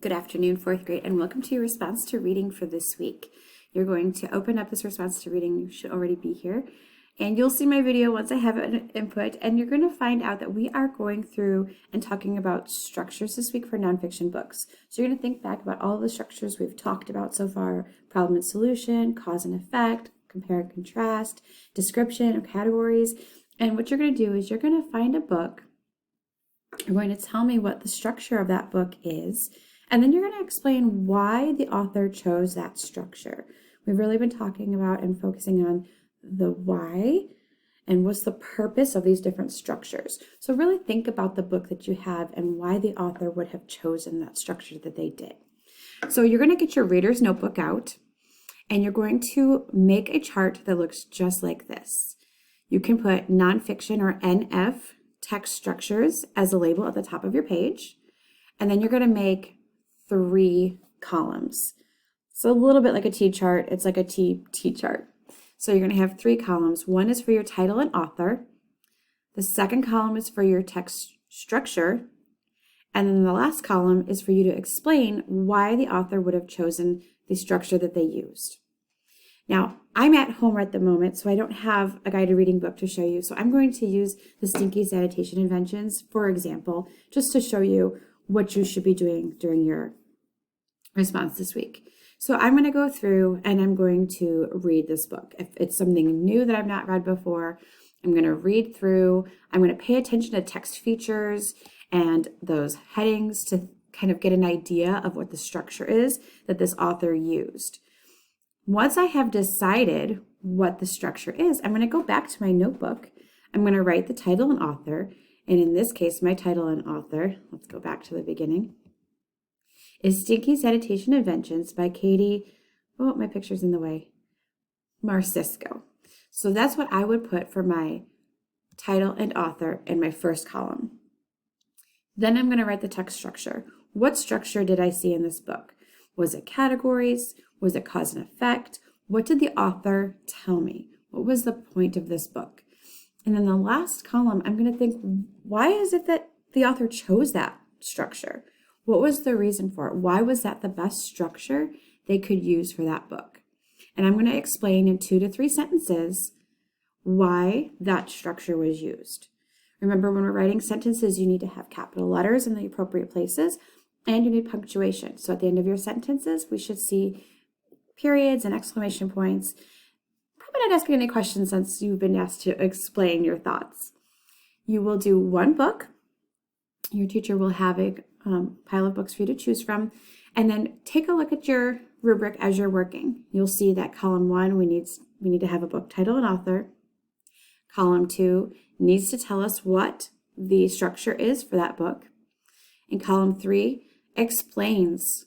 Good afternoon, fourth grade, and welcome to your response to reading for this week. You're going to open up this response to reading. You should already be here. And you'll see my video once I have an input, and you're going to find out that we are going through and talking about structures this week for nonfiction books. So you're going to think back about all the structures we've talked about so far: problem and solution, cause and effect, compare and contrast, description of categories. And what you're going to do is you're going to find a book. You're going to tell me what the structure of that book is, and then you're going to explain why the author chose that structure. We've really been talking about and focusing on the why and what's the purpose of these different structures. So really think about the book that you have and why the author would have chosen that structure that they did. So you're going to get your reader's notebook out, and you're going to make a chart that looks just like this. You can put nonfiction or NF text structures as a label at the top of your page, and then you're going to make 3 columns. So a little bit like a T chart. It's like a T chart. So you're going to have 3 columns. One is for your title and author. The second column is for your text structure. And then the last column is for you to explain why the author would have chosen the structure that they used. Now, I'm at home at the moment, so I don't have a guided reading book to show you. So I'm going to use the Stinky Sanitation Inventions, for example, just to show you what you should be doing during your response this week. So I'm going to go through and I'm going to read this book. If it's something new that I've not read before, I'm going to read through. I'm going to pay attention to text features and those headings to kind of get an idea of what the structure is that this author used. Once I have decided what the structure is, I'm going to go back to my notebook. I'm going to write the title and author. And in this case, my title and author, let's go back to the beginning, is Stinky Sanitation Inventions by Katie, oh, my picture's in the way, Marcisco. So that's what I would put for my title and author in my first column. Then I'm going to write the text structure. What structure did I see in this book? Was it categories? Was it cause and effect? What did the author tell me? What was the point of this book? And then the last column, I'm going to think, why is it that the author chose that structure? What was the reason for it? Why was that the best structure they could use for that book? And I'm going to explain in 2 to 3 sentences why that structure was used. Remember, when we're writing sentences, you need to have capital letters in the appropriate places, and you need punctuation. So at the end of your sentences, we should see periods and exclamation points. Probably not asking any questions since you've been asked to explain your thoughts. You will do one book. Your teacher will have a pile of books for you to choose from, and then take a look at your rubric as you're working. You'll see that column 1, we need to have a book title and author. Column 2 needs to tell us what the structure is for that book. And column 3 explains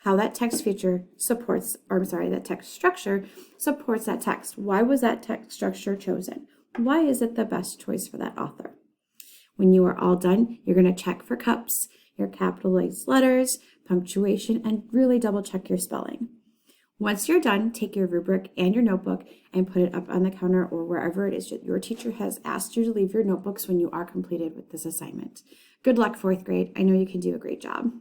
how that text feature supports, that text structure supports that text. Why was that text structure chosen? Why is it the best choice for that author? When you are all done, you're going to check for cups, your capitalized letters, punctuation, and really double check your spelling. Once you're done, take your rubric and your notebook and put it up on the counter or wherever it is that your teacher has asked you to leave your notebooks when you are completed with this assignment. Good luck, fourth grade. I know you can do a great job.